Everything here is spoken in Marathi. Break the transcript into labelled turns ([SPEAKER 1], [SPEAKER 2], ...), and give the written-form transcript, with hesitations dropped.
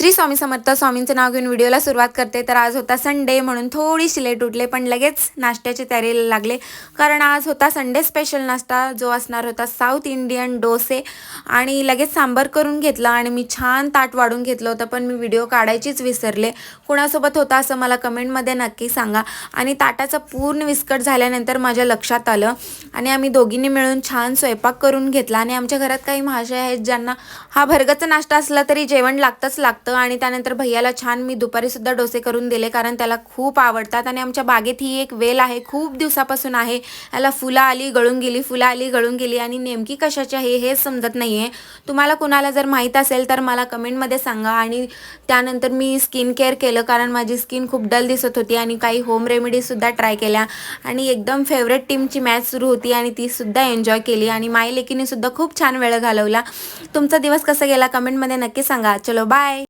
[SPEAKER 1] श्री स्वामी समर्थ. स्वामींचं नाव घेऊन व्हिडिओला सुरुवात करते. तर आज होता संडे म्हणून थोडीशी लेट उठले, पण लगेच नाश्त्याची तयारीला लागले, कारण आज होता संडे स्पेशल नाश्ता जो असणार होता साऊथ इंडियन डोसे. आणि लगेच सांबर करून घेतला आणि मी छान ताट वाढून घेतलं होतं, पण मी व्हिडिओ काढायचीच विसरले. कुणासोबत होता असं मला कमेंटमध्ये नक्की सांगा. आणि ताटाचं पूर्ण विस्कट झाल्यानंतर माझ्या लक्षात आलं आणि आम्ही दोघींनी मिळून छान स्वयंपाक करून घेतला. आणि आमच्या घरात काही महाशय आहेत ज्यांना हा भरगचा नाश्ता असला तरी जेवण लागतंच लागतं. आणि त्यानंतर भैयाला छान मी दुपारी सुद्धा डोसे करून दिले, कारण त्याला खूप आवडतात. आणि आमच्या बागेत ही एक वेल आहे, खूप दिवसापासून आहे. याला फुलं आली गळून गेली, फुलं आली गळून गेली, आणि नेमकी कशाची आहे हे समजत नाही आहे. तुम्हाला कुणाला जर माहीत असेल तर मला कमेंटमध्ये सांगा. आणि त्यानंतर मी स्किन केअर केलं, कारण माझी स्किन खूप डल दिसत होती, आणि काही होम रेमेडीजसुद्धा ट्राय केल्या. आणि एकदम फेवरेट टीमची मॅच सुरू होती आणि तीसुद्धा एन्जॉय केली. आणि माय लेकीने सुद्धा खूप छान वेळ घालवला. तुमचा दिवस कसा गेला कमेंटमध्ये नक्की सांगा. चलो बाय.